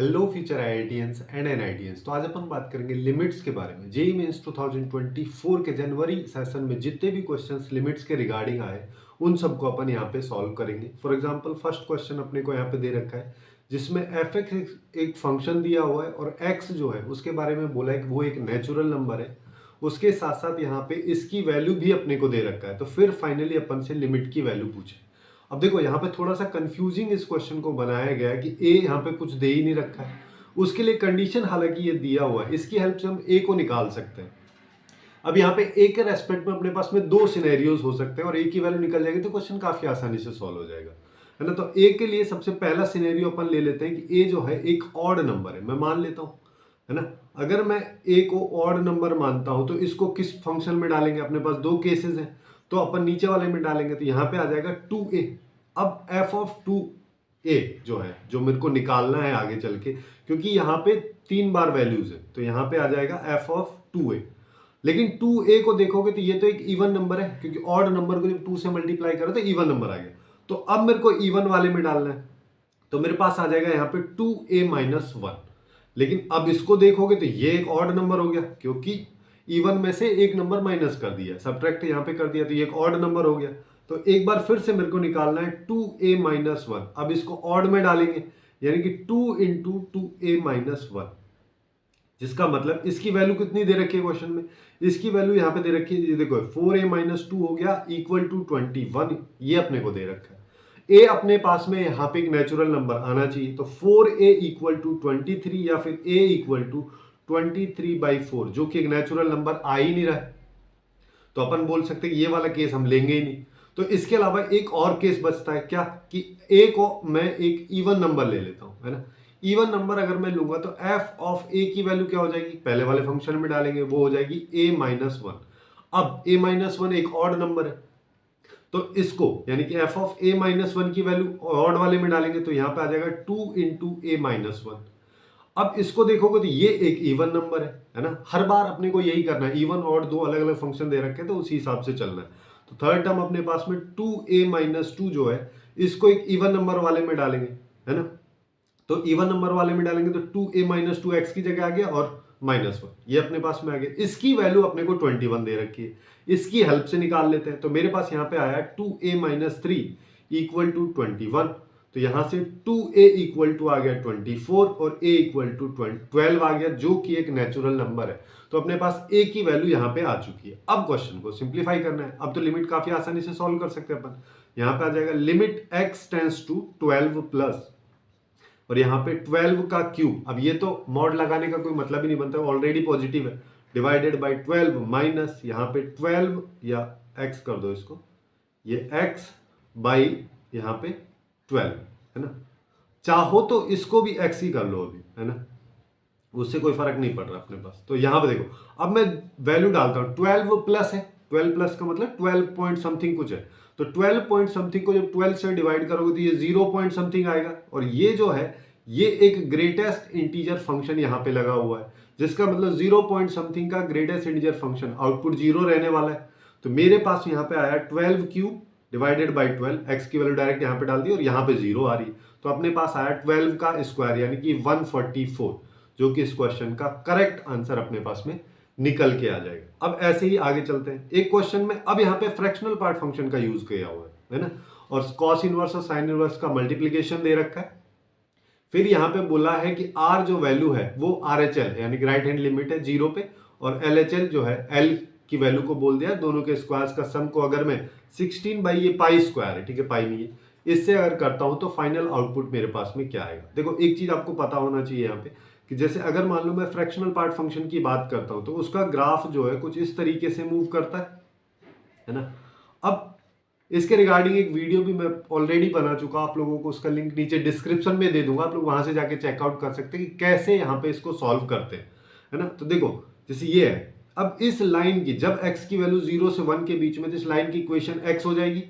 Hello future IITians and NITians. तो आज अपन बात करेंगे लिमिट्स के बारे में। जेईई मेंस 2024 के जनवरी सेशन में जितने भी क्वेश्चंस लिमिट्स के रिगार्डिंग आए उन सबको अपन यहाँ पे सॉल्व करेंगे। फॉर एग्जांपल फर्स्ट क्वेश्चन अपने को यहाँ पे दे रखा है जिसमें एफ एक्स एक फंक्शन दिया हुआ है और एक्स जो है उसके बारे में बोला है कि वो एक नेचुरल नंबर है। उसके साथ साथ यहाँ पे इसकी वैल्यू भी अपने को दे रखा है। तो फिर फाइनली अपन से लिमिट की वैल्यू पूछे। अब देखो यहाँ पे थोड़ा सा कंफ्यूजिंग इस क्वेश्चन को बनाया गया है कि ए यहाँ पे कुछ दे ही नहीं रखा है। उसके लिए कंडीशन हालांकि ये दिया हुआ है, इसकी हेल्प से हम ए को निकाल सकते हैं। अब यहाँ पे ए के रेस्पेक्ट में अपने पास में दो सिनेरियोज हो सकते हैं और ए की वैल्यू निकल जाएगी तो क्वेश्चन काफी आसानी से सॉल्व हो जाएगा, है ना। तो ए के लिए सबसे पहला सिनेरियो अपन ले लेते हैं कि ए जो है एक ऑड नंबर है, मैं मान लेता हूँ, है ना। अगर मैं ए को ऑड नंबर मानता हूं तो इसको किस फंक्शन में डालेंगे, अपने पास दो केसेस हैं तो अपन नीचे वाले में डालेंगे। तो यहां पे आ जाएगा 2a। अब f ऑफ 2a जो है, जो मेरे को निकालना है आगे चल के, क्योंकि यहाँ पे 3 बार वैल्यूज है तो यहाँ पे आ जाएगा f ऑफ 2a। लेकिन 2a को देखोगे तो ये तो एक इवन नंबर है, क्योंकि ऑड नंबर को जब 2 से मल्टीप्लाई करो तो इवन नंबर आ गया। तो अब मेरे को इवन वाले में डालना है तो मेरे पास आ जाएगा यहाँ पे 2a माइनस 1। लेकिन अब इसको देखोगे तो ये एक ऑड नंबर हो गया, क्योंकि इवन में से एक नंबर माइनस कर दिया, सब्ट्रैक्ट यहाँ पे कर दिया, तो ये एक ऑड नंबर हो गया। तो एक बार फिर से मेरे को निकालना है 2a माइनस 1। अब इसको ऑड में डालेंगे यानी कि 2 इंटू 2a माइनस 1, जिसका मतलब इसकी वैल्यू कितनी दे रखी है क्वेश्चन में, इसकी वैल्यू यहाँ पे दे रखी है, ये देखो 4a माइनस 2 हो गया इक्वल टू 21। ये अपने को दे रखा है। ए अपने पास में यहाँ पे एक नेचुरल नंबर आना चाहिए, तो 4a इक्वल टू 23 या फिर a इक्वल टू 23/4, जो कि एक नेचुरल नंबर आ ही नहीं रहा है। तो अपन बोल सकते हैं कि ये वाला केस हम लेंगे ही नहीं। तो इसके अलावा एक और केस बचता है क्या, कि a को मैं एक इवन नंबर ले लेता हूं, है ना। इवन नंबर अगर मैं लूंगा तो f ऑफ a की वैल्यू क्या हो जाएगी, पहले वाले फंक्शन में डालेंगे, वो हो जाएगी a माइनस 1। अब a माइनस 1 एक ऑड नंबर है तो इसको यानी कि f ऑफ a माइनस 1 की वैल्यू ऑड वाले में डालेंगे तो यहां पे आ जाएगा 2 इंटू a माइनस 1। अब इसको देखोगे तो ये एक इवन नंबर है ना। हर बार अपने को यही करना है, इवन ऑड दो अलग अलग फंक्शन दे रखे हैं तो उसी हिसाब से चलना है। तो थर्ड टर्म अपने पास में 2a माइनस 2 जो है इसको एक इवन नंबर वाले में डालेंगे, है ना। तो इवन नंबर वाले में डालेंगे तो 2a माइनस 2 एक्स की जगह आ गया और माइनस 1 ये अपने पास में आ गया। इसकी वैल्यू अपने को 21 दे रखी है, इसकी हेल्प से निकाल लेते हैं। तो मेरे पास यहाँ पे आया 2a माइनस 3 इक्वल टू 21। तो यहां से 2a इक्वल टू आ गया 24 और a इक्वल टू 12 आ गया, जो कि एक नेचुरल नंबर है। तो अपने पास a की वैल्यू यहाँ पे आ चुकी है। अब क्वेश्चन को सिंप्लीफाई करना है। अब तो लिमिट काफी आसानी से सॉल्व कर सकते हैं अपन। यहाँ पे आ जाएगा limit x tends to 12 plus, और यहाँ पे 12 का क्यूब। अब ये तो मॉड लगाने का कोई मतलब ही नहीं बनता, ऑलरेडी पॉजिटिव है, डिवाइडेड बाय 12 माइनस यहाँ पे 12 या x कर दो इसको, ये x बाई यहाँ पे 12, है ना। चाहो तो इसको भी x ही कर लो अभी, है ना, उससे कोई फर्क नहीं पड़ रहा अपने पास। तो यहां पे देखो अब मैं वैल्यू डालता हूं, 12 प्लस है, 12 प्लस का मतलब 12 पॉइंट समथिंग कुछ है। तो 12 पॉइंट समथिंग को जब 12 से डिवाइड करोगे तो ये 0 पॉइंट समथिंग आएगा, और ये जो है ये एक ग्रेटेस्ट इंटीजर फंक्शन यहाँ पे लगा हुआ है, जिसका मतलब 0 पॉइंट समथिंग का ग्रेटेस्ट इंटीजर फंक्शन, आउटपुट 0 रहने वाला है। तो मेरे पास यहाँ पे आया 12 क्यूब डिवाइडेड बाई 12, एक्स की वैल्यू डायरेक्ट यहाँ पे डाल दी और यहाँ पे 0 आ रही है। तो अपने पास आया 12 का स्क्वायर यानी कि 144, जो कि इस क्वेश्चन का करेक्ट आंसर अपने पास में निकल के आ जाएगा। अब ऐसे ही आगे चलते हैं। एक क्वेश्चन में अब यहाँ पे फ्रैक्शनल पार्ट फंक्शन का यूज किया हुआ है ना, और कॉस इनवर्स और साइन इनवर्स का मल्टीप्लीकेशन दे रखा है। फिर यहाँ पे बोला है कि r जो वैल्यू है वो RHL यानी कि राइट हैंड लिमिट है 0 पे, और LHL जो है L की वैल्यू को बोल दिया, दोनों के स्क्वायर्स का सम को अगर मैं 16 बाई ये पाई स्क्वायर है, ठीक है, पाई नहीं है, इससे अगर करता हूं तो फाइनल आउटपुट मेरे पास में क्या आएगा। देखो एक चीज आपको पता होना चाहिए यहाँ पे कि जैसे अगर मान लो मैं फ्रैक्शनल पार्ट फंक्शन की बात करता हूं तो उसका ग्राफ जो है कुछ इस तरीके से मूव करता है ना। अब इसके रिगार्डिंग एक वीडियो भी मैं ऑलरेडी बना चुका, आप लोगों को उसका लिंक नीचे डिस्क्रिप्शन में दे दूंगा, आप लोग वहां से जाके चेकआउट कर सकते हैं कि कैसे यहाँ पे इसको सॉल्व करते हैं, है ना। तो देखो जैसे ये है, अब इस लाइन की जब x की वैल्यू 0 से 1 के बीच में, तो इस लाइन की इक्वेशन x हो जाएगी,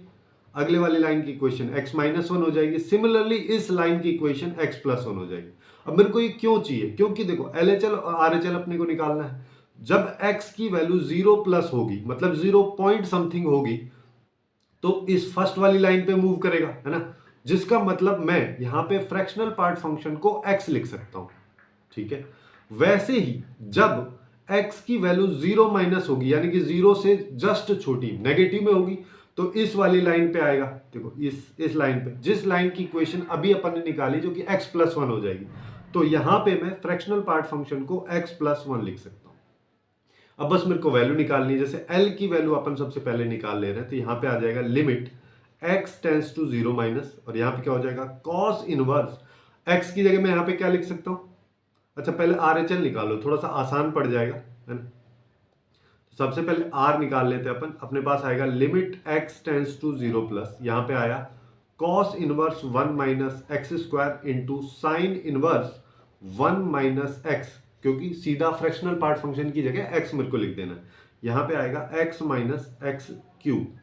अगले वाली लाइन की इक्वेशन x माइनस 1 हो जाएगी, सिमिलरली इस लाइन की इक्वेशन x प्लस 1 हो जाएगी। अब मेरे को ये क्यों चाहिए, क्योंकि देखो LHL और RHL अपने को निकालना है। जब x की वैल्यू 0 प्लस होगी, मतलब 0 पॉइंट समथिंग होगी, तो इस फर्स्ट वाली लाइन पे मूव करेगा, है ना। जिसका मतलब मैं यहां पे फ्रैक्शनल पार्ट फंक्शन को x लिख सकता हूं, ठीक है। वैसे ही जब x की वैल्यू 0 माइनस होगी, यानी कि 0 से जस्ट छोटी नेगेटिव में होगी, तो इस वाली लाइन पे आएगा। देखो इस लाइन पे, जिस लाइन की इक्वेशन अभी अपन ने निकाली जो कि x प्लस 1 हो जाएगी, तो यहां पे मैं फ्रैक्शनल पार्ट फंक्शन को x प्लस 1 लिख सकता हूं। अब बस मेरे को वैल्यू निकालनी है। जैसे l की वैल्यू अपन सबसे पहले निकाल ले रहे हैं, तो यहां पे आ जाएगा limit x tends to 0 minus, और यहां पे क्या हो जाएगा cos इनवर्स x की जगह मैं यहां पे क्या लिख सकता हूं। अच्छा पहले RHL निकालो, थोड़ा सा आसान पड़ जाएगा, है ना। सबसे पहले R निकाल लेते हैं अपन। अपने पास आएगा limit x tends to 0 plus, यहां पे आया cos inverse 1 minus x square into sine inverse 1 minus x, क्योंकि सीधा फ्रैक्शनल पार्ट फंक्शन की जगह x मेरे को लिख देना है। यहां पे आएगा x माइनस एक्स क्यूब।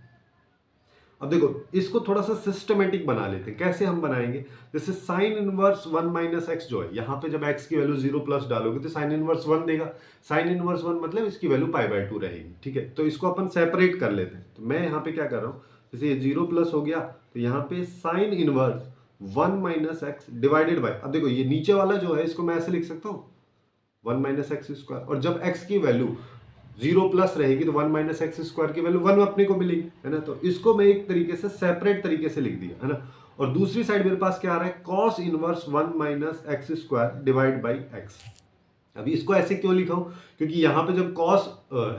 अब देखो इसको थोड़ा सा सिस्टमेटिक बना लेते हैं। कैसे हम बनाएंगे, जैसे साइन इनवर्स 1 माइनस एक्स जो है, यहां पे जब x की वैल्यू 0 प्लस डालोगे तो साइन इनवर्स 1 देगा। साइन इनवर्स 1 मतलब इसकी वैल्यू पाई बाय 2 रहेगी, ठीक है। तो इसको अपन सेपरेट कर लेते हैं। तो मैं यहाँ पे क्या कर रहा हूँ, जैसे ये 0 प्लस हो गया, तो यहाँ पे sign inverse 1 minus x divided by, अब देखो ये नीचे वाला जो है इसको मैं ऐसे लिख सकता हूँ 1 माइनस एक्स स्क्वायर, और जब x की वैल्यू 0 प्लस रहेगी तो 1 माइनस एक्स स्क्वायर की वैल्यू 1 अपने को मिलेगी, है ना। तो इसको मैं एक तरीके से सेपरेट तरीके से लिख दिया, है ना। और दूसरी साइड मेरे पास क्या आ रहा है, cos inverse 1 minus x square divide by x. अभी इसको ऐसे क्यों लिखा हूं, क्योंकि यहां पे जब cos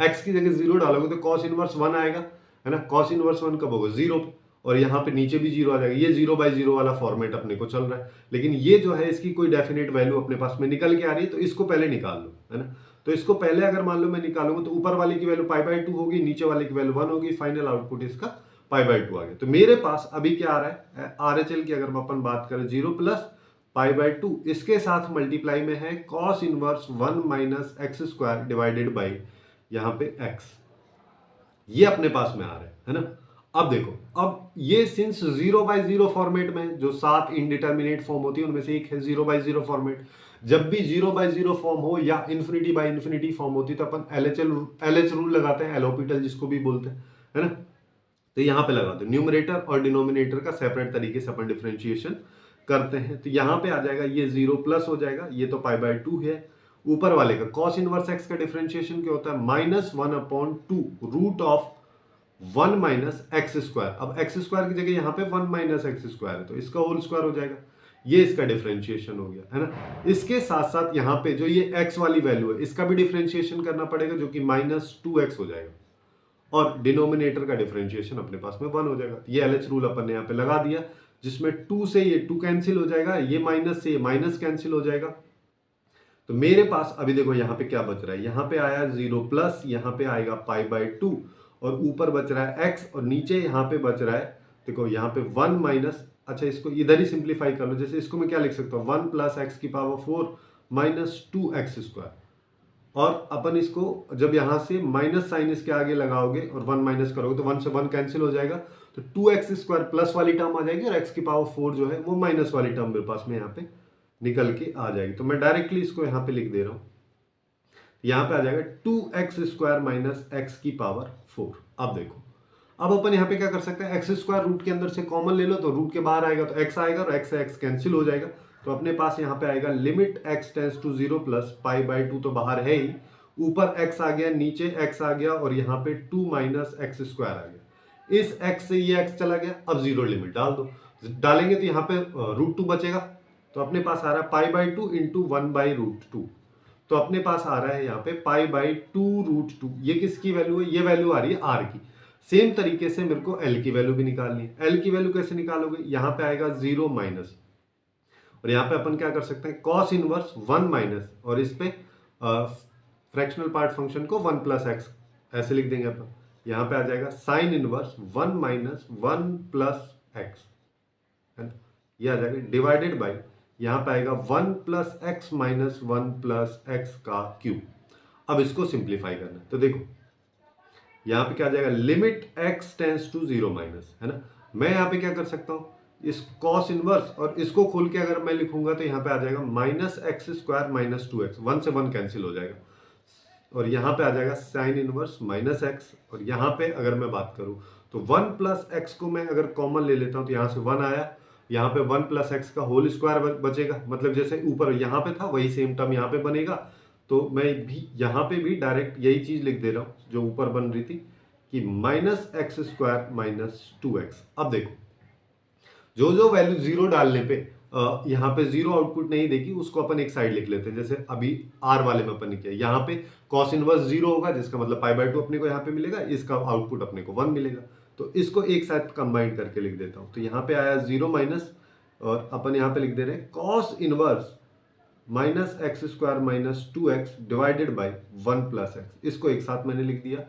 x की जगह 0 डालोगे तो cos इनवर्स 1 आएगा, है ना। cos इनवर्स 1 कब होगा, 0, और यहाँ पे नीचे भी 0 आ जाएगा। ये 0 बाई 0 वाला फॉर्मेट अपने को चल रहा है, लेकिन ये जो है इसकी कोई डेफिनेट वैल्यू अपने पास में निकल के आ रही है, तो इसको पहले निकाल लो, है ना। तो इसको पहले अगर मान लो मैं निकालूंगा तो ऊपर वाले की वैल्यू पाई बाय 2 होगी, नीचे वाले की वैल्यू 1 होगी, फाइनल आउटपुट इसका पाई बाय 2 आ गया। तो मेरे पास अभी क्या आ रहा है, RHL की अगर अपन बात करें 0 प्लस पाई बाय 2, इसके साथ मल्टीप्लाई में है cos inverse 1 minus x square divided by यहाँ पे x, ये अपने पास में आ रहा है ना। अब देखो, अब ये सिंस 0 बाई 0 फॉर्मेट में, जो 7 इनडिटर्मिनेट फॉर्म होती है उनमें से एक है 0 बाई 0 फॉर्मेट। जब भी 0 बाई 0 फॉर्म हो या इन्फिनिटी बाई इन्फिनिटी फॉर्म होती तो अपन LH रूल लगाते हैं, एलोपिटल जिसको भी बोलते हैं, है ना। तो यहां पे लगाते हैं न्यूमरेटर और डिनोमिनेटर का सेपरेट तरीके से अपन डिफरेंशिएशन करते हैं। तो यहां पे आ जाएगा ये 0 प्लस हो जाएगा, ये तो पाई बाय 2 है। ऊपर वाले का cos इनवर्स x का डिफरेंशिएशन क्या होता है, -1/2 root of 1 minus x square. अब एक्स स्क्वायर की जगह यहाँ पे 1 माइनस एक्स स्क्वायर है, तो इसका होल स्क्वायर हो जाएगा। ये इसका डिफरेंशिएशन हो गया, है ना। इसके साथ साथ यहाँ पे जो ये x वाली वैल्यू है इसका भी डिफरेंशिएशन करना पड़ेगा, जो कि -2x हो जाएगा, और डिनोमिनेटर का डिफरेंशिएशन अपने पास में 1 हो जाएगा। ये LH रूल अपन ने यहाँ पे लगा दिया, जिसमें 2 से ये 2 कैंसिल हो जाएगा, ये माइनस से ये माइनस कैंसिल हो जाएगा। तो मेरे पास अभी देखो यहाँ पे क्या बच रहा है, यहाँ पे आया 0 प्लस, यहाँ पे आएगा पाई बाय 2, और ऊपर बच रहा है x, और नीचे यहाँ पे बच रहा है, देखो यहाँ पे 1 माइनस, अच्छा इसको इधर ही सिंप्लीफाई कर लो। जैसे इसको मैं क्या लिख सकता हूँ, 1 प्लस एक्स की पावर 4 माइनस 2x स्क्वायर, और अपन इसको जब यहाँ से माइनस साइन इसके आगे लगाओगे और 1 माइनस करोगे तो 1 से 1 कैंसिल हो जाएगा, तो 2x स्क्वायर प्लस वाली टर्म आ जाएगी, और x की पावर 4 जो है वो माइनस वाली टर्म मेरे पास में यहाँ पे निकल के आ जाएगी। तो मैं डायरेक्टली इसको यहाँ पे लिख दे रहा हूँ, यहाँ पे आ जाएगा 2x स्क्वायर माइनस एक्स की पावर 4। अब देखो, अब अपन यहाँ पे क्या कर सकते हैं, एक्स स्क्वायर रूट के अंदर से कॉमन ले लो, तो रूट के बाहर आएगा तो x आएगा, और x से x कैंसिल हो जाएगा। तो अपने पास यहाँ पे आएगा limit x tends to 0 plus pi by 2, तो बाहर है ही, ऊपर x आ गया, नीचे x आ गया, और यहाँ पे 2 माइनस एक्स स्क्वायर आ गया। इस x से ये x चला गया, अब जीरो लिमिट डाल दो, डालेंगे तो यहाँ पे √2 बचेगा। तो अपने पास आ रहा है पाई बाय 2 इंटू 1 बाई √2, तो अपने पास आ रहा है यहाँ पे पाई बाई 2√2। ये किसकी वैल्यू है, ये वैल्यू आ रही है r की। सेम तरीके से मेरे को l की वैल्यू भी निकालनी है। l की वैल्यू कैसे निकालोगे, यहाँ पे आएगा 0 माइनस, और यहाँ पे अपन क्या कर सकते हैं, cos इनवर्स 1 माइनस, और इस पे फ्रैक्शनल पार्ट फंक्शन को 1 प्लस एक्स ऐसे लिख देंगे अपन। यहाँ पे आ जाएगा sign inverse 1 minus 1 plus x, है ना, ये आ जाएगा डिवाइडेड बाई, यहाँ पे आएगा 1 plus x minus 1 plus x का क्यूब। अब इसको सिंप्लीफाई करना है, तो देखो यहाँ पे क्या आ जाएगा, limit x tends to 0 minus, है ना। मैं यहाँ पे क्या कर सकता हूँ, इस cos इनवर्स और इसको खोल के अगर मैं लिखूंगा तो यहाँ पे आ जाएगा minus x square minus 2x, 1 से 1 कैंसिल हो जाएगा, और यहाँ पे आ जाएगा साइन इनवर्स माइनस एक्स, और यहाँ पे अगर मैं बात करूँ तो 1 प्लस एक्स को मैं अगर कॉमन ले लेता हूँ तो यहाँ से 1 आया, यहाँ पे 1 प्लस एक्स का होल स्क्वायर बचेगा, मतलब जैसे ऊपर यहाँ पे था वही सेम टर्म यहाँ पे बनेगा। तो मैं भी यहाँ पे भी डायरेक्ट यही चीज लिख दे रहा हूँ जो ऊपर बन रही थी कि minus x square minus 2x। अब देखो जो जो वैल्यू जीरो डालने पे यहाँ पे जीरो आउटपुट नहीं देगी उसको अपन एक साइड लिख लेते हैं। जैसे अभी आर वाले में अपन ने किया, यहाँ पे कॉस इनवर्स जीरो होगा जिसका मतलब पाई बाय 2 अपने को यहाँ पे मिलेगा, इसका आउटपुट अपने को 1 मिलेगा। तो इसको एक साथ कंबाइन करके लिख देता हूँ। तो यहाँ पे आया जीरो माइनस, और अपन यहाँ पे लिख दे रहे हैं cos inverse minus x square minus 2x divided by 1 plus x, इसको एक साथ मैंने लिख दिया।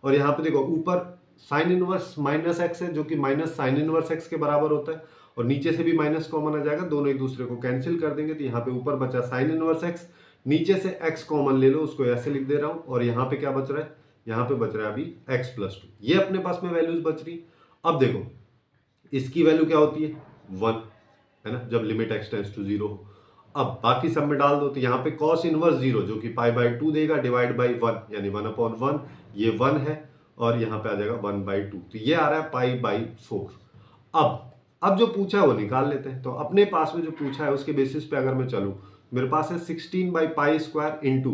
और यहाँ पे देखो ऊपर साइन इनवर्स माइनस एक्स है जो कि माइनस साइन इनवर्स एक्स के बराबर होता है, और नीचे से भी माइनस कॉमन आ जाएगा, दोनों एक दूसरे को कैंसिल कर देंगे। तो यहाँ पे ऊपर बचा साइन इनवर्स एक्स, नीचे से एक्स कॉमन ले लो, उसको ऐसे लिख दे रहा हूँ। और यहाँ पे क्या बच रहा है, यहाँ पे बच रहा है अभी एक्स प्लस 2, ये अपने पास में वैल्यूज बच रही। अब देखो इसकी वैल्यू क्या होती है 1, है ना, जब लिमिट एक्स टेंड्स टू 0 हो। अब बाकी सब में डाल दो, तो यहाँ पे कॉस इनवर्स 0 जो कि पाई बाय 2 देगा डिवाइड बाई 1 यानी 1/1, ये 1 है, और यहाँ पे आ जाएगा 1/2, तो ये आ रहा है पाई बाई 4। अब जो पूछा है वो निकाल लेते हैं। तो अपने पास में जो पूछा है उसके बेसिस पे अगर मैं चलूँ, मेरे पास है 16 by pi square into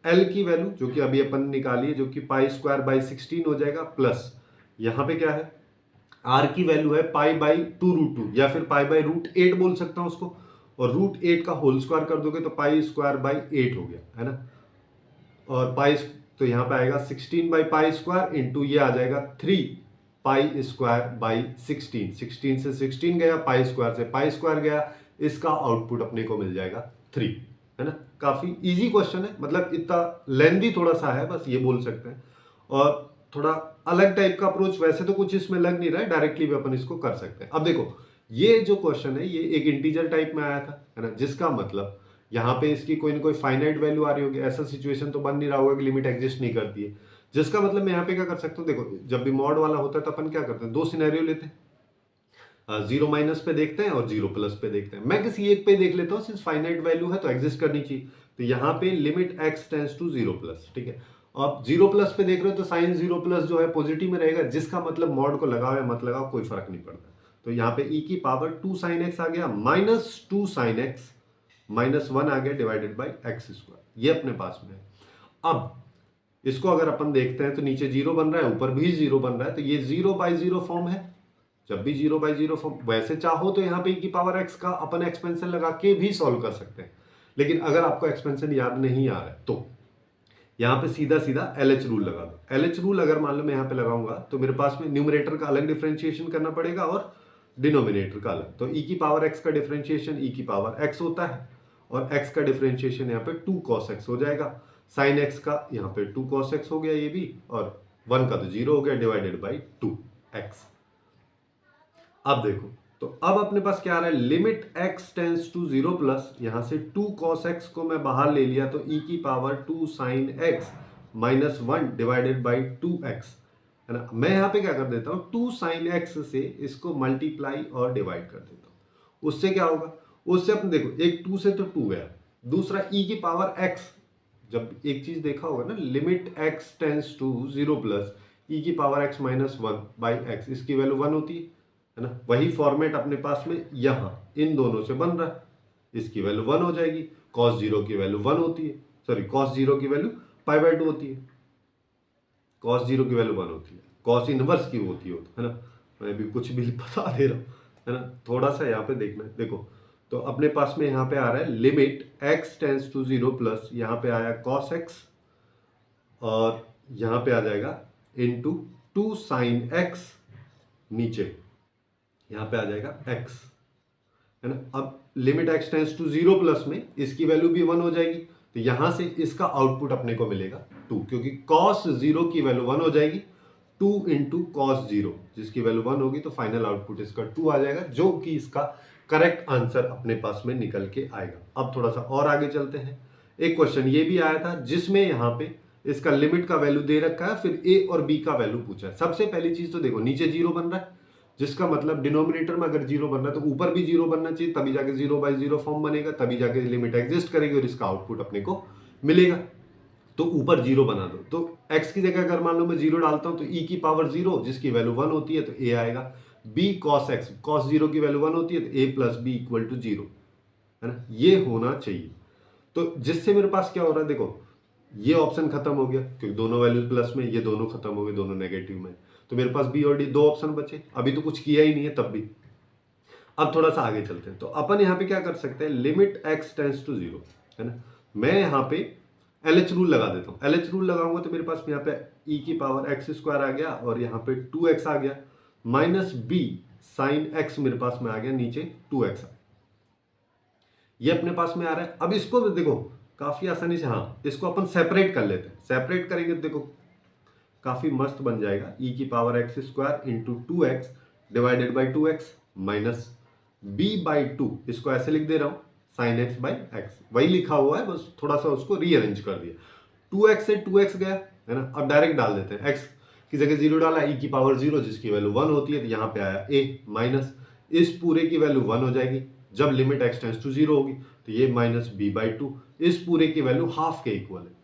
L की वैल्यू जो कि अभी अपन निकाली है जो कि पाई स्क्वायर बाई 16 हो जाएगा, प्लस यहाँ पे क्या है आर की वैल्यू है पाई बाई 2√2 या फिर पाई बाई √8 बोल सकता हूं उसको, और √8 का होल स्क्वायर कर दोगे तो पाई स्क्वायर बाई 8 हो गया, है ना। और पाई तो यहाँ पे आएगा 16 बाई पाई स्क्वायर इंटू ये आ जाएगा 3 पाई स्क्वायर बाई 16, 16 से 16 गया, पाई स्क्वायर से पाई स्क्वायर गया, इसका आउटपुट अपने को मिल जाएगा 3, है ना। काफी इजी क्वेश्चन है, मतलब इतना लेंदी थोड़ा सा है, बस ये बोल सकते हैं। और थोड़ा अलग टाइप का अप्रोच, वैसे तो कुछ इसमें लग नहीं रहा है, डायरेक्टली भी अपन इसको कर सकते हैं। अब देखो ये जो क्वेश्चन है ये एक इंटीजर टाइप में आया था, है ना, जिसका मतलब यहाँ पे इसकी कोई ना कोई फाइनाइट वैल्यू आ रही होगी, ऐसा सिचुएशन तो बन नहीं रहा होगा कि लिमिट एग्जिस्ट नहीं करती है। जिसका मतलब मैं यहाँ पे क्या कर सकता हूँ, देखो जब भी मॉड वाला होता है तो अपन क्या करते हैं, दो सिनेरियो लेते हैं, 0 माइनस पे देखते हैं और 0 प्लस पे देखते हैं। मैं किसी एक पे देख लेता हूँ, सिंस फाइनाइट वैल्यू है तो एग्जिस्ट करनी चाहिए। तो यहाँ पे limit x tends to 0 plus, ठीक है। अब 0 प्लस पे देख रहे हो तो साइन 0 प्लस जो है पॉजिटिव में रहेगा, जिसका मतलब मॉड को लगाओ या मत लगाओ कोई फर्क नहीं पड़ता। तो यहाँ पे e की पावर 2 साइन एक्स आ गया माइनस 2 साइन एक्स माइनस 1 आ गया डिवाइडेड बाई एक्स स्क्वायर, ये अपने पास में है। अब इसको अगर अपन देखते हैं तो नीचे 0 बन रहा है, ऊपर भी 0 बन रहा है, तो ये 0/0 फॉर्म है। जब भी 0/0 फॉर्म, वैसे चाहो तो यहाँ पे e की पावर x का अपन एक्सपेंशन लगा के भी सॉल्व कर सकते हैं, लेकिन अगर आपको एक्सपेंशन याद नहीं आ रहा है तो यहाँ पे सीधा सीधा LH रूल लगा दो। LH रूल अगर मान लो मैं यहाँ पे लगाऊंगा तो मेरे पास में न्यूमरेटर का अलग डिफरेंशिएशन करना पड़ेगा और डिनोमिनेटर का अलग। तो e की पावर x का डिफरेंशिएशन e की पावर x होता है, और x का डिफरेंशिएशन यहाँ पे 2 cos x हो जाएगा, साइन x का यहाँ पे 2 cos x हो गया ये भी, और 1 का तो 0 हो गया डिवाइडेड बाई 2x। अब देखो तो अब अपने पास क्या आ रहा है, limit x tends to 0 plus, यहां से 2 cos x को मैं बाहर ले लिया तो e की power 2 sine x minus 1 divided by 2x, है ना। मैं यहाँ पे क्या कर देता हूँ, 2 साइन x से इसको मल्टीप्लाई और डिवाइड कर देता हूँ। उससे क्या होगा, उससे अपन देखो एक 2 से तो 2 गया, दूसरा e की पावर x, जब एक चीज देखा होगा ना, limit x tends to 0 plus e की power x minus 1 by x, इसकी वैल्यू 1 होती है ना। वही फॉर्मेट अपने पास में यहाँ इन दोनों से बन रहा है, इसकी वैल्यू 1 हो जाएगी, cos 0 की वैल्यू 1 होती है, सॉरी cos 0 की वैल्यू पाई बाय 2 होती है, cos 0 की वैल्यू 1 होती है, cos इनवर्स की होती है ना। मैं भी कुछ भी बता दे रहा हूँ, है ना, थोड़ा सा यहाँ पे देखना है। देखो तो अपने पास में यहाँ पे आ रहा है limit x tends to 0 plus, यहाँ पे आया cos x, और यहाँ पे आ जाएगा इंटू 2 साइन x, नीचे यहाँ पे आ जाएगा x, है ना। अब limit x tends to 0 plus में इसकी वैल्यू भी 1 हो जाएगी, तो यहां से इसका आउटपुट अपने को मिलेगा 2, क्योंकि cos 0 की वैल्यू 1 हो जाएगी, 2 इंटू cos 0 जिसकी वैल्यू 1 होगी, तो फाइनल आउटपुट इसका 2 आ जाएगा, जो कि इसका करेक्ट आंसर अपने पास में निकल के आएगा। अब थोड़ा सा और आगे चलते हैं। एक क्वेश्चन ये भी आया था जिसमें यहाँ पे इसका लिमिट का वैल्यू दे रखा है, फिर a और b का वैल्यू पूछा है। सबसे पहली चीज तो देखो नीचे 0 बन रहा है, जिसका मतलब डिनोमिनेटर में अगर 0 बन रहा है तो ऊपर भी 0 बनना चाहिए, तभी जाके 0/0 फॉर्म बनेगा, तभी जाके लिमिट एग्जिस्ट करेगी और इसका आउटपुट अपने को मिलेगा। तो ऊपर 0 बना दो, तो x की जगह अगर मान लो मैं 0 डालता हूं तो e की पावर 0 जिसकी वैल्यू 1 होती है तो a आएगा, b cos x, cos zero की वैल्यू 1 होती है, तो a plus b equal to 0, है ना, ये होना चाहिए। तो जिससे मेरे पास क्या हो रहा है, देखो ये ऑप्शन खत्म हो गया क्योंकि दोनों वैल्यूज प्लस में, ये दोनों खत्म हो गए, दोनों नेगेटिव में, तो मेरे पास बी और डी दो ऑप्शन बचे। अभी तो कुछ किया ही नहीं है तब भी। अब थोड़ा सा आगे चलते हैं, तो अपन यहाँ पे क्या कर सकते हैं, लिमिट एक्स टेंस टू 0, है ना। मैं यहाँ पे LH रूल लगा देता हूँ। LH रूल लगाऊंगा तो मेरे पास यहाँ पे e की पावर एक्स स्क्वायर आ गया, और यहाँ पे 2x आ गया, माइनस बी साइन एक्स मेरे पास में आ गया, नीचे 2x ये अपने पास में आ रहा है। अब इसको देखो काफी आसानी से, हाँ इसको अपन सेपरेट कर लेते हैं। सेपरेट करेंगे तो देखो काफी मस्त बन जाएगा, e की power x square into 2x divided by 2x minus b by 2, इसको ऐसे लिख दे रहा हूं, साइन एक्स बाई एक्स, वही लिखा हुआ है, बस थोड़ा सा उसको रीअरेंज कर दिया। 2x से 2x गया, है ना। अब डायरेक्ट डाल देते हैं, x की जगह 0 डाला, e की पावर 0 जिसकी वैल्यू 1 होती है, तो यहाँ पे आया a माइनस इस पूरे की वैल्यू 1 हो जाएगी जब लिमिट x टेंस टू 0 होगी, तो ये माइनस b बाई 2 इस पूरे की वैल्यू हाफ के इक्वल है।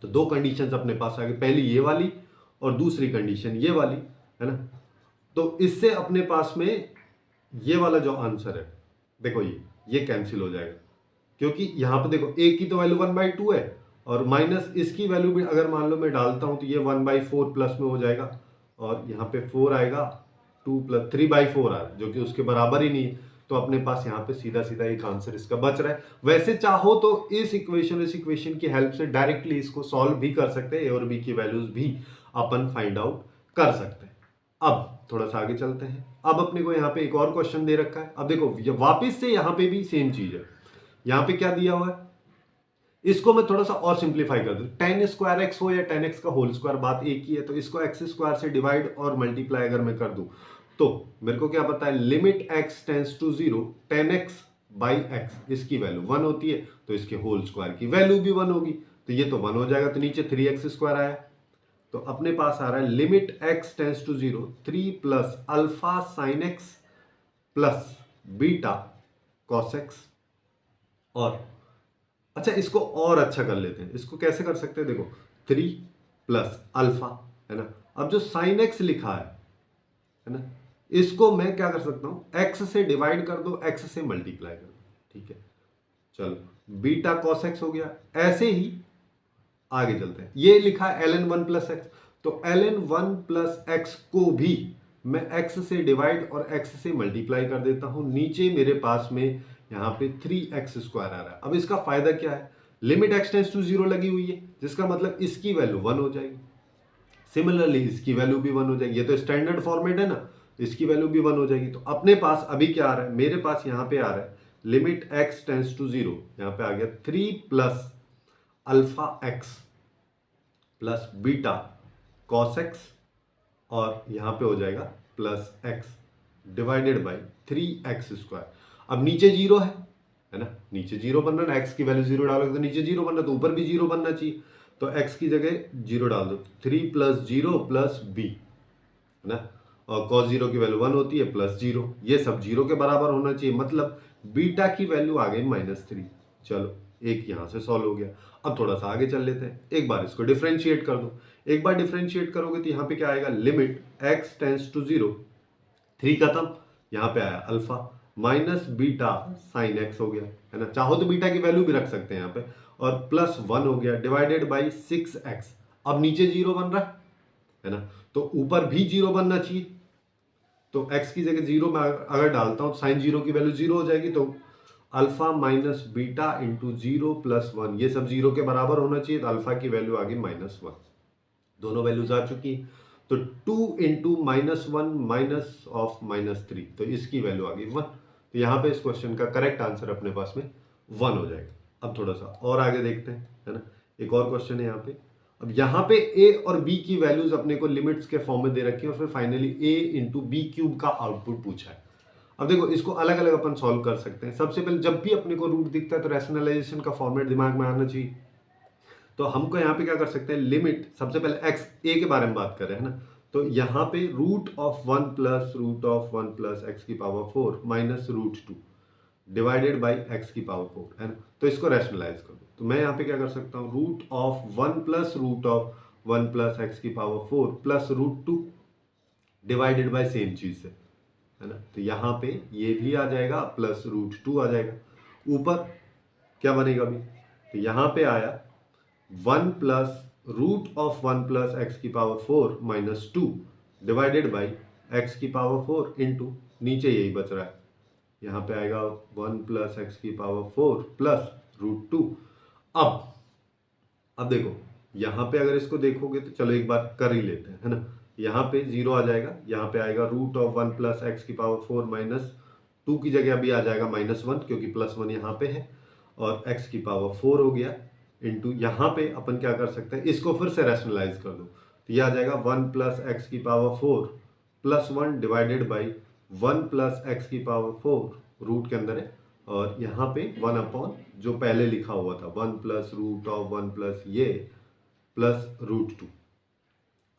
तो दो कंडीशंस अपने पास आ गई, पहली ये वाली और दूसरी कंडीशन ये वाली, है ना। तो इससे अपने पास में ये वाला जो आंसर है, देखो ये कैंसिल हो जाएगा, क्योंकि यहां पे देखो a की तो वैल्यू 1/2 है, और माइनस इसकी वैल्यू भी अगर मान लो मैं डालता हूं तो ये 1/4 प्लस में हो जाएगा, और यहाँ पे 4 आएगा, 2 प्लस 3/4 आ रहा है जो कि उसके बराबर ही नहीं है। तो अपने पास यहाँ पे सीधा सीधा एक आंसर इसका बच रहा है। वैसे चाहो तो इस इक्वेशन की हेल्प से डायरेक्टली इसको सॉल्व भी कर सकते हैं, ए और बी की वैल्यूज भी अपन फाइंड आउट कर सकते हैं। अब थोड़ा सा आगे चलते हैं। अब अपने को यहाँ पे एक और क्वेश्चन दे रखा है। अब देखो वापिस से यहाँ पे भी सेम चीज है, यहाँ पे क्या दिया हुआ है, इसको मैं थोड़ा सा और सिंप्लीफाई कर दूं, टेन स्क्वायर एक्स हो या 10x का होल स्क्वायर, बात एक ही है। तो इसको एक्स स्क्वायर से डिवाइड और मल्टीप्लाई अगर मैं कर दूं, तो मेरे को क्या पता है, limit x tends to 0 10x by x, इसकी वैल्यू 1 होती है, तो इसके होल स्क्वायर की वैल्यू भी 1 होगी, तो ये तो 1 हो जाएगा, तो नीचे 3x स्क्वायर आया। तो अपने पास आ रहा है limit x tends to 0 3 plus alpha sine x plus beta cos x. और अच्छा इसको और अच्छा कर लेते हैं, इसको कैसे कर सकते हैं, देखो 3 प्लस अल्फा, है ना। अब जो साइन एक्स लिखा है ना, इसको मैं क्या कर सकता हूं, एक्स से डिवाइड कर दो, एक्स से मल्टीप्लाई कर दो, ठीक है। चलो बीटा कॉस एक्स हो गया। ऐसे ही आगे चलते हैं, ये लिखा है ln1 प्लस एक्स, तो ln1 प्लस एक्स को भी मैं x से डिवाइड और x से मल्टीप्लाई कर देता हूं। नीचे मेरे पास में यहाँ पे 3x स्क्वायर आ रहा है। अब इसका फायदा क्या है, लिमिट x टेंस टू 0 लगी हुई है, जिसका मतलब इसकी वैल्यू 1 हो जाएगी, सिमिलरली इसकी वैल्यू भी 1 हो जाएगी। ये तो स्टैंडर्ड फॉर्मेट है ना, इसकी वैल्यू भी 1 हो जाएगी। तो अपने पास अभी क्या आ रहा है, मेरे पास यहाँ पे आ रहा है लिमिट x टेंस टू 0, यहाँ पे आ गया 3 plus alpha x plus beta cos x, और यहां पे हो जाएगा plus x divided by 3x square. अब नीचे 0 है ना, नीचे 0 बन रहा है ना, x की वैल्यू 0 डालोगे तो नीचे 0 बन रहा है, तो ऊपर भी 0 बनना चाहिए। तो x की जगह 0 डाल दो, 3 प्लस 0 प्लस b, है ना, और cos 0 की वैल्यू 1 होती है, प्लस 0, ये सब 0 के बराबर होना चाहिए, मतलब बीटा की वैल्यू आ गई -3। चलो एक यहां से सॉल्व हो गया। अब थोड़ा सा आगे चल लेते हैं, एक बार इसको डिफरेंशिएट कर दो। एक बार डिफरेंशिएट करोगे तो यहाँ पे क्या आएगा, लिमिट x टेंस टू 0, 3 खत्म, यहाँ पे आया alpha minus beta sine x हो गया, है ना। चाहो तो बीटा की वैल्यू भी रख सकते हैं यहाँ पे, और प्लस 1 हो गया डिवाइडेड बाई 6x। अब नीचे 0 बन रहा है ना, तो ऊपर भी 0 बनना चाहिए। तो x की जगह 0 में अगर डालता हूँ, साइन 0 की वैल्यू 0 हो जाएगी, तो alpha minus beta into 0 plus 1, ये सब 0 के बराबर होना चाहिए, तो अल्फा की वैल्यू आ गई -1। दोनों वैल्यूज आ चुकी, तो 2 इंटू -1 माइनस ऑफ -3, तो इसकी वैल्यू आ गई 1। तो यहाँ पे इस क्वेश्चन का करेक्ट आंसर अपने पास में 1 हो जाएगा। अब थोड़ा सा और आगे देखते हैं, है ना। एक और क्वेश्चन है यहाँ पे। अब यहाँ पे a और b की वैल्यूज अपने को लिमिट्स के फॉर्म में दे रखी है, और फिर finally a into b cube का आउटपुट पूछा है। अब देखो इसको अलग अलग अपन सॉल्व कर सकते हैं। सबसे पहले जब भी अपने को रूट दिखता है तो रैशनलाइजेशन का फॉर्मेट दिमाग में आना चाहिए। तो हमको यहाँ पे क्या कर सकते हैं, लिमिट, सबसे पहले एक्स ए के बारे में बात कर रहे हैं ना, तो यहाँ पे रूट ऑफ 1 प्लस एक्स की power 4 minus root 2 divided by x की पावर 4, है ना। तो इसको रैशनलाइज कर दो, तो मैं यहाँ पे क्या कर सकता हूँ, रूट ऑफ 1 प्लस एक्स की power 4 plus root 2 divided by same चीज से, है ना। तो यहाँ पे ये भी आ जाएगा प्लस √2 आ जाएगा। ऊपर क्या बनेगा अभी, तो यहाँ पे आया 1 plus √1 + x⁴ - 2 divided by x⁴ into नीचे यही बच रहा है, यहाँ पे आएगा 1 + x⁴ प्लस √2। अब देखो यहाँ पे अगर इसको देखोगे तो चलो एक बार कर ही लेते हैं, है ना। यहाँ पे 0 आ जाएगा, यहाँ पे आएगा √1 + x⁴ - 2 की जगह अभी आ जाएगा -1 क्योंकि +1 यहाँ पे है, और x⁴ हो गया इंटू यहाँ पे अपन क्या कर सकते हैं, इसको फिर से रैशनलाइज कर दो तो ये आ जाएगा 1 + x⁴ plus 1 divided by 1 + x⁴ root के अंदर है, और यहाँ पे 1 अपॉन जो पहले लिखा हुआ था 1 + √1 प्लस ये प्लस √2।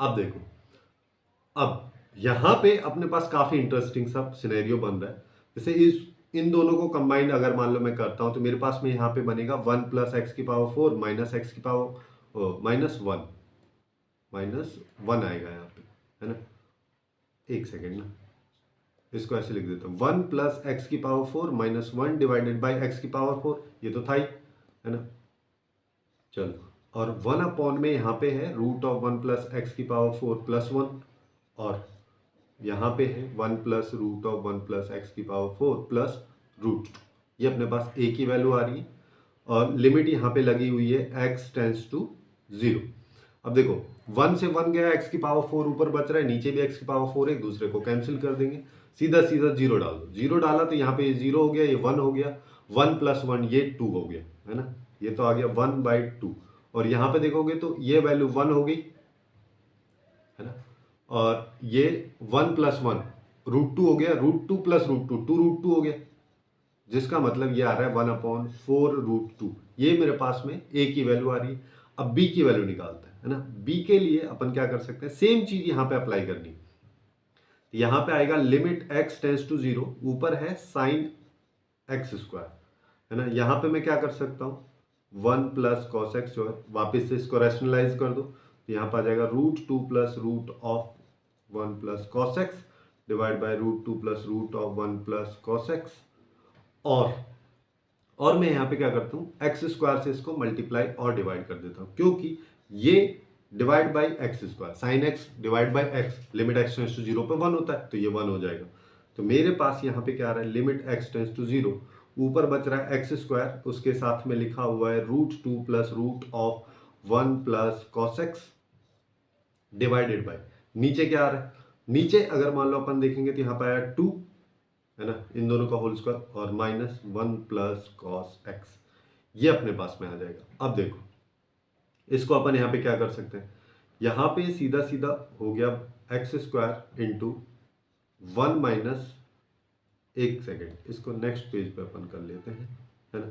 अब देखो, अब यहाँ पे अपने पास काफी इंटरेस्टिंग सा सिनेरियो बन रहा है। जैसे इन दोनों को कंबाइन अगर मान लो मैं करता हूं तो मेरे पास में यहाँ पे बनेगा 1 + x⁴ -1 आएगा यहाँ पे, है ना। एक सेकेंड ना, इसको ऐसे लिख देता हूँ 1 + x⁴ - 1 डिवाइडेड बाई x⁴, ये तो था ही, है ना। चलो, और 1 अपॉन में यहाँ पे है √1 + x⁴ प्लस 1, और यहाँ पे है 1 + √1 + x⁴ प्लस √2। ये अपने पास a की वैल्यू आ रही है, और लिमिट यहाँ पे लगी हुई है x टेंड्स टू 0। अब देखो 1 से 1 गया, x⁴ ऊपर बच रहा है, नीचे भी x⁴ एक दूसरे को कैंसिल कर देंगे, सीधा सीधा 0 डाल दो। 0 डाला तो यहाँ पे ये 0 हो गया, ये 1 हो गया, 1 + 1 ये 2 हो गया, है ना। ये तो आ गया 1/2, और यहाँ पे देखोगे तो ये वैल्यू 1 हो गई, है ना। और ये 1 + 1 √2 हो गया, √2 + √2 2√2 हो गया, जिसका मतलब ये आ रहा है 1/4 √2। ये मेरे पास में a की वैल्यू आ रही है। अब b की वैल्यू निकालते हैं, है ना। b के लिए अपन क्या कर सकते हैं, सेम चीज यहाँ पे अप्लाई करनी है। यहाँ पे आएगा लिमिट x टेंड्स टू 0, ऊपर है sin x², है ना। यहाँ पे मैं क्या कर सकता हूँ, 1 + cos x जो है, वापस से इसको रैशनलाइज कर दो तो यहाँ पर आ जाएगा √2 + √1 + cos x divide by √2 + √1 + cos x, और मैं यहाँ पे क्या करता हूँ, x² से इसको मल्टीप्लाई और डिवाइड कर देता हूँ, क्योंकि ये divide by x², sine x divide by x, limit x tends to 0 पे 1 होता है, तो ये 1 हो जाएगा। तो मेरे पास यहाँ पे क्या आ रहा है, लिमिट x टेंड्स टू 0, ऊपर बच रहा है x², उसके साथ में लिखा हुआ है √2 + √1 + cos x डिवाइडेड बाई, नीचे क्या आ रहा है, नीचे अगर मान लो अपन देखेंगे तो यहाँ पे आया 2, है ना, इन दोनों का होल स्क्वायर, और -1 + cos x, ये अपने पास में आ जाएगा। अब देखो इसको अपन यहाँ पे क्या कर सकते हैं, यहाँ पे सीधा सीधा हो गया x² इंटू 1 माइनस, एक सेकेंड इसको नेक्स्ट पेज पे अपन कर लेते हैं, है ना।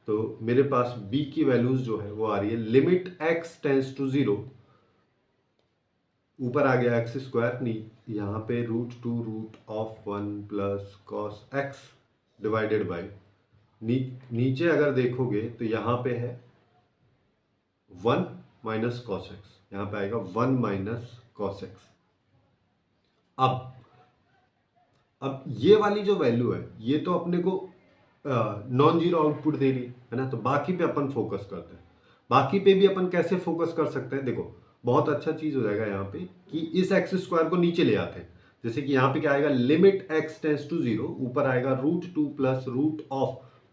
तो मेरे पास b की वैल्यूज जो है वो आ रही है लिमिट x टेंड्स टू 0, ऊपर आ गया x², यहाँ पे √2 √1 + cos x डिवाइडेड बाई, नीचे अगर देखोगे तो यहाँ पे है 1 - cos x, यहाँ पे आएगा 1 - cos x। अब ये वाली जो वैल्यू है ये तो अपने को नॉन जीरो आउटपुट दे रही है ना, तो बाकी पे अपन फोकस करते हैं। बाकी पे भी अपन कैसे फोकस कर सकते हैं, देखो बहुत अच्छा चीज हो जाएगा यहाँ पे कि इस x² को नीचे ले आते हैं। जैसे कि यहाँ पे क्या आएगा, लिमिट x टेंड्स टू 0, ऊपर आएगा √2 +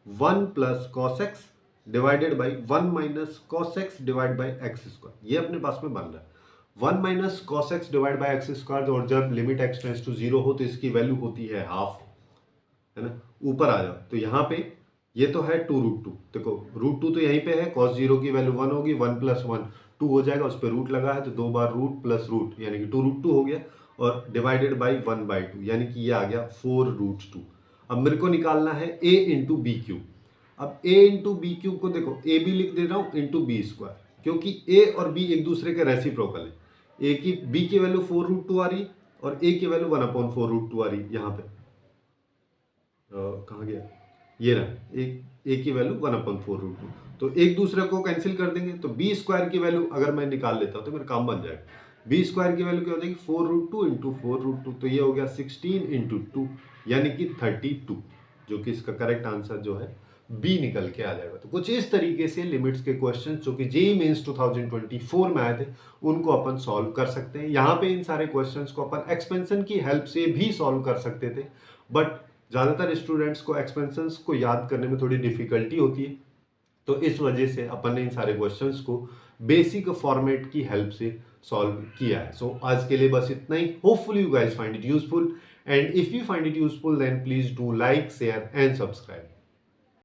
√1 + cos x divided by 1 - cos x divide by x², ये अपने पास में बन रहा है 1 - cos x divide by x², और जब लिमिट x टेंड्स टू 0 हो तो इसकी वैल्यू होती है हाफ, है ना। ऊपर आ जाओ तो यहाँ पे ये तो है 2√2, देखो √2 तो यहीं पे है, cos 0 की वैल्यू 1 होगी, 1 + 1 2 हो जाएगा, उस पर रूट लगा है तो 2 बार रूट प्लस रूट यानी कि 2√2 हो गया, और डिवाइडेड बाई 1/2 यानी कि ये आ गया 4√2। अब मेरे को निकालना है a इंटू बी क्यूब। अब a इंटू बी क्यूब को देखो, a भी लिख दे रहा हूँ इंटू b², क्योंकि a और b एक दूसरे के रेसिप्रोकल है। b की वैल्यू 4√2 आ रही और a की वैल्यू 1/4√2 आ रही, यहाँ पे कहाँ गया, ये रहा, एक की वैल्यू 1/4√2, तो एक दूसरे को कैंसिल कर देंगे, तो b² की वैल्यू अगर मैं निकाल लेता हूँ तो मेरा काम बन जाएगा। बी स्क्वायर की वैल्यू क्या हो जाएगी 4√2 इंटू 4√2, तो ये हो गया 16 इंटू 2 यानी कि 32, जो कि इसका करेक्ट आंसर जो है बी निकल के आ जाएगा। तो कुछ इस तरीके से लिमिट्स के क्वेश्चन जो कि जेईई मेंस 2024 में आए थे उनको अपन सॉल्व कर सकते हैं। यहाँ पे इन सारे क्वेश्चंस को अपन एक्सपेंशन की हेल्प से भी सॉल्व कर सकते थे, बट ज़्यादातर स्टूडेंट्स को एक्सपेंशंस को याद करने में थोड़ी डिफिकल्टी होती है, तो इस वजह से अपन ने इन सारे क्वेश्चंस को बेसिक फॉर्मेट की हेल्प से सॉल्व किया है। सो आज के लिए बस इतना ही। Hopefully you guys find it useful, and if you find it useful then please do like, share and subscribe.